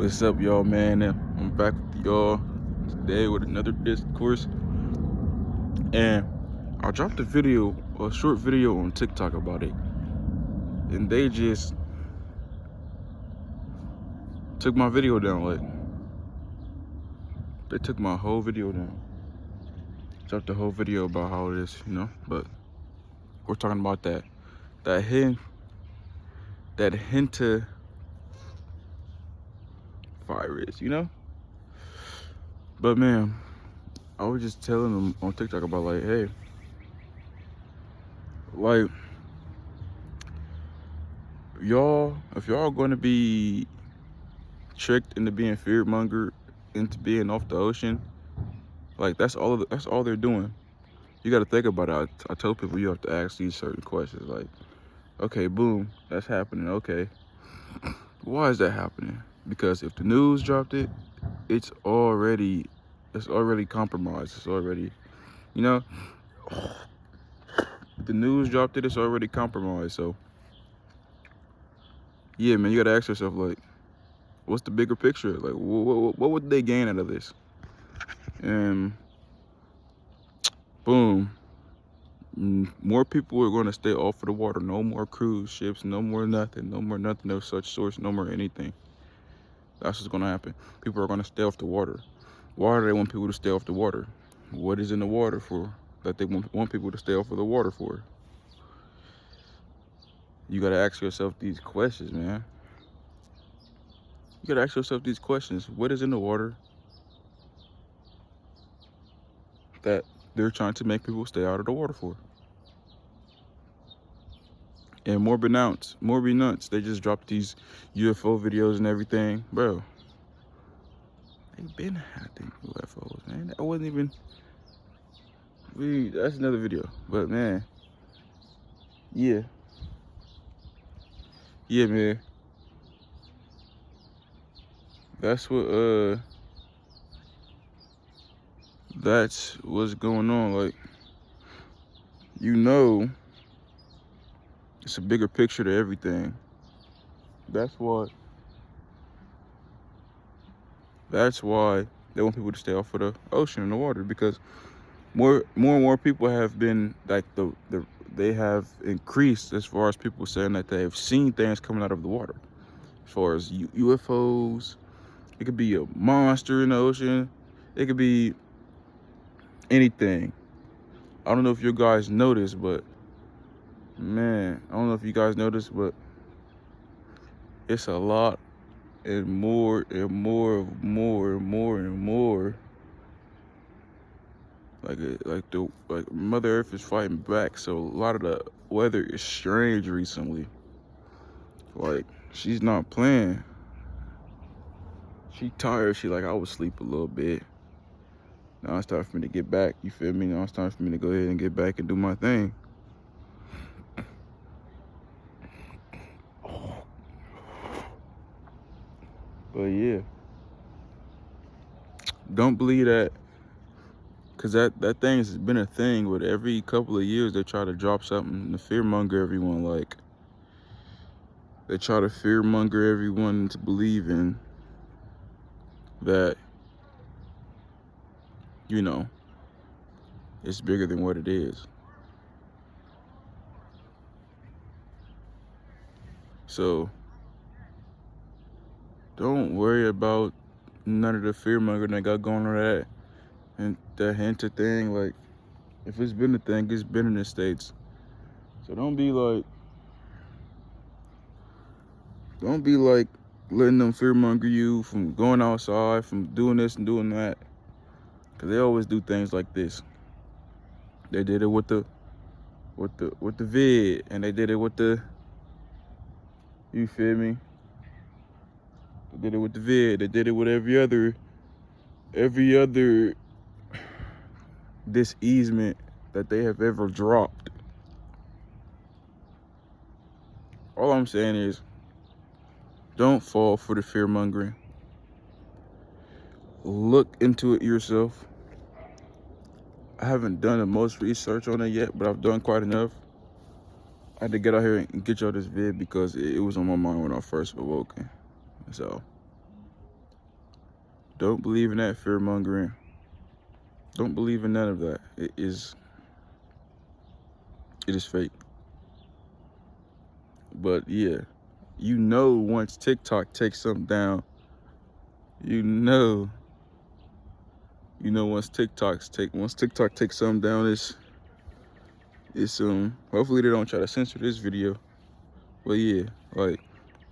What's up, y'all, man? I'm back with y'all today with another discourse, and I dropped a short video on TikTok about it, and they just took my video down. Like, they took my whole video down. Dropped the whole video about how it is, But we're talking about that HentaVirus, But man, I was just telling them on TikTok about, like, hey, like, if y'all going to be tricked into being fear-mongered into being off the ocean, like, that's all they're doing. You got to think about it. I tell people you have to ask these certain questions, like, okay, boom, that's happening. Okay, why is that happening? Because if the news dropped it, it's already compromised. It's already, if the news dropped it, it's already compromised. So yeah, man, you got to ask yourself, like, what's the bigger picture? Like, what would they gain out of this? And boom, more people are going to stay off of the water. No more cruise ships, no more nothing of such source, no more anything. That's what's going to happen. People are going to stay off the water. Why do they want people to stay off the water? What is in the water for that they want people to stay off of the water for? You got to ask yourself these questions, man. You got to ask yourself these questions. What is in the water that they're trying to make people stay out of the water for? And more be nuts. They just dropped these UFO videos and everything. Bro, they've been having UFOs, man. That wasn't even... that's another video. But, man, yeah, man. That's what's going on. Like, it's a bigger picture to everything. That's why they want people to stay off of the ocean and the water, because more and more people have been, like, they have increased as far as people saying that they have seen things coming out of the water. As far as UFOs, it could be a monster in the ocean. It could be anything. I don't know if you guys noticed, but man, it's a lot and more and more. Like Mother Earth is fighting back. So a lot of the weather is strange recently. Like, she's not playing. She tired. She like, I would sleep a little bit. Now it's time for me to get back. You feel me? Now it's time for me to go ahead and get back and do my thing. But yeah, don't believe that, because that thing has been a thing. With every couple of years, they try to drop something to fearmonger everyone. Like, they try to fearmonger everyone into believing that, it's bigger than what it is. So don't worry about none of the fearmongering that got going on that and the Henta thing. Like, if it's been a thing, it's been in the States. So don't be like letting them fearmonger you from going outside, from doing this and doing that. Cause they always do things like this. They did it with the vid, and they did it with the, you feel me? They did it with the vid. They did it with every other diseasement that they have ever dropped. All I'm saying is, don't fall for the fear mongering. Look into it yourself. I haven't done the most research on it yet, but I've done quite enough. I had to get out here and get y'all this vid because it was on my mind when I first awoken. So Don't believe in that fear mongering. Don't believe in none of that. It is fake. But yeah, once TikTok takes something down, once TikTok takes something down, it's hopefully they don't try to censor this video. But yeah, like,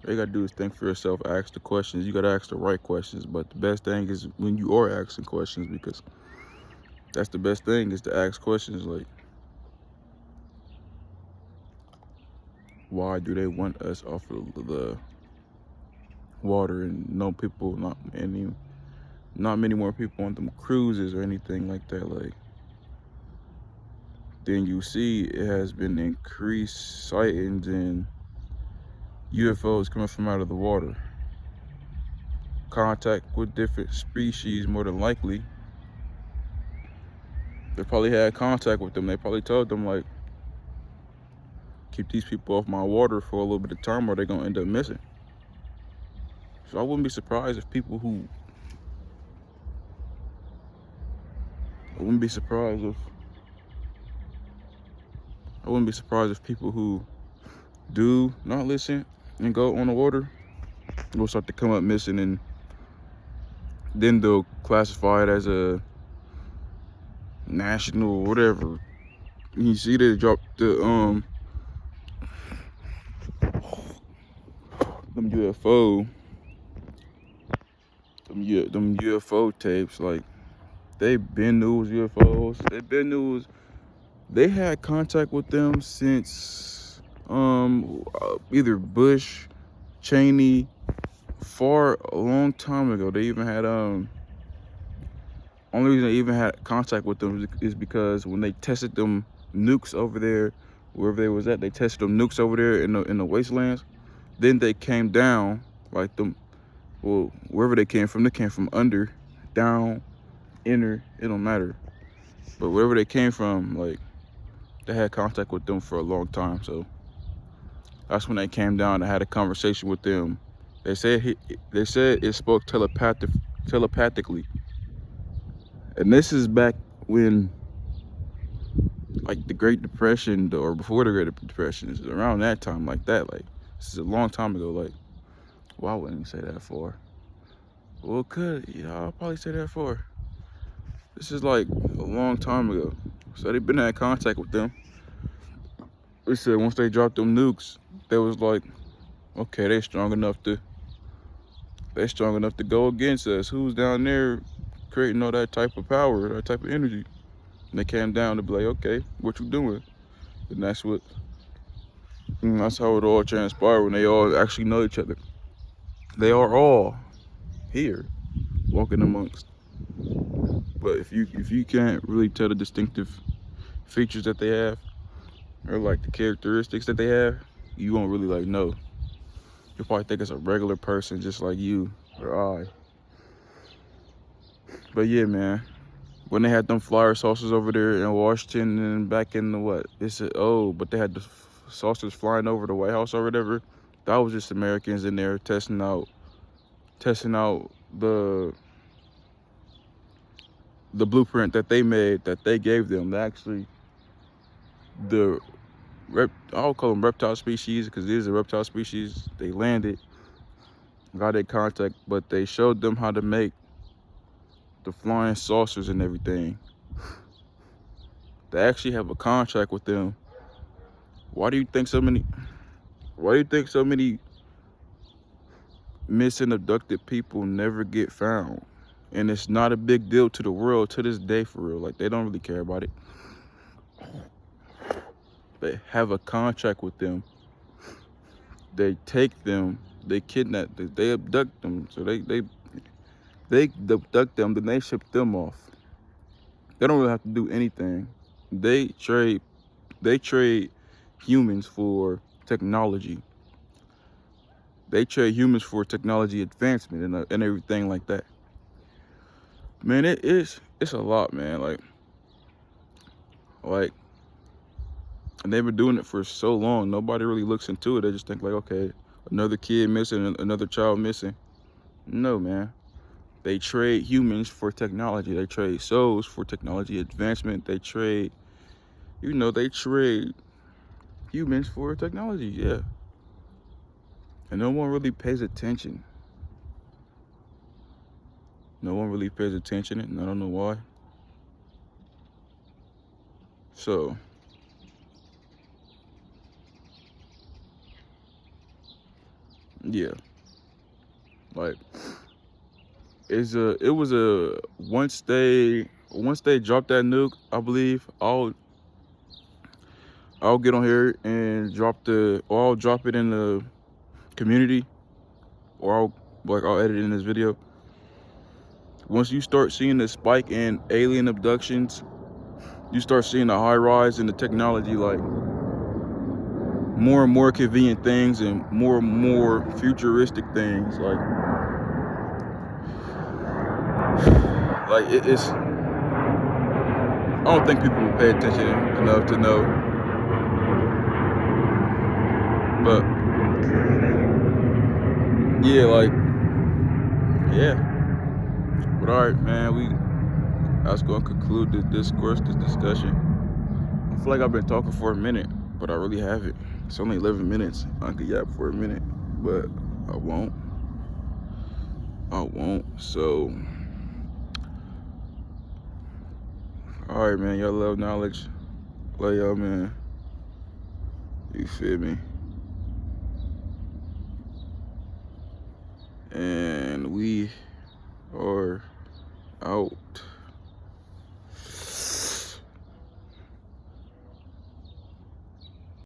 all you gotta do is think for yourself, ask the questions. You gotta ask the right questions. But the best thing is when you are asking questions, because that's the best thing, is to ask questions like, why do they want us off of the water, and not many more people on them cruises or anything like that? Like, then you see it has been increased sightings and UFOs coming from out of the water. Contact with different species, more than likely. They probably had contact with them. They probably told them, like, keep these people off my water for a little bit of time or they're gonna end up missing. So I wouldn't be surprised if people who people who do not listen and go on the water will start to come up missing, and then they'll classify it as a national whatever. You see they dropped the them UFO tapes. Like, they been knew it was UFOs. They had contact with them since either Bush, Cheney, a long time ago. They even had only reason they even had contact with them is because when they tested them nukes over there, wherever they was at, they tested them nukes over there in the wastelands. Then they came down, like wherever they came from under, down, inner, it don't matter. But wherever they came from, like, they had contact with them for a long time. So that's when they came down and had a conversation with them. They said it spoke telepathically. And this is back when, like, the Great Depression, or before the Great Depression, is around that time, like that. Like, this is a long time ago. Like, well, I wouldn't say that for. Well, I'll probably say that for. This is like a long time ago. So they've been in contact with them. They said once they dropped them nukes, they was like, okay, they're strong enough to go against us. Who's down there creating all that type of power, that type of energy? And they came down to be like, okay, what you doing? And that's how it all transpired, when they all actually know each other. They are all here, walking amongst. But if you can't really tell the distinctive features that they have, or like the characteristics that they have, you won't really like know. You'll probably think it's a regular person just like you or I. But yeah, man, when they had them flyer saucers over there in Washington and back in the they said, but they had the saucers flying over the White House or whatever. That was just Americans in there testing out the blueprint that they made, that they gave them. Actually, I'll call them reptile species, because it is a reptile species. They landed, got in contact, but they showed them how to make the flying saucers and everything. They actually have a contract with them. Why do you think so many missing, abducted people never get found? And it's not a big deal to the world to this day, for real. Like, they don't really care about it. They have a contract with them. They take them, they kidnap them, they abduct them. So they abduct them, then they ship them off. They don't really have to do anything. They trade humans for technology. They trade humans for technology advancement and everything like that. Man, it's a lot, man. Like, and they've been doing it for so long. Nobody really looks into it. They just think like, okay, another kid missing, another child missing. No, man. They trade humans for technology. They trade souls for technology advancement. They trade, they trade humans for technology, yeah. And no one really pays attention. No one really pays attention, and I don't know why. So, yeah. Like, it was a once they drop that nuke, I believe I'll get on here and I'll drop it in the community, or I'll edit it in this video. Once you start seeing the spike in alien abductions, you start seeing a high rise in the technology, like more and more convenient things and more futuristic things, it's I don't think people will pay attention enough to know. But yeah, but all right, man, I was gonna conclude this discussion. I feel like I've been talking for a minute, but I really haven't. It's only 11 minutes. I could yap for a minute, but I won't. So, all right, man. Y'all love knowledge. Love y'all, man. You feel me? And we are out.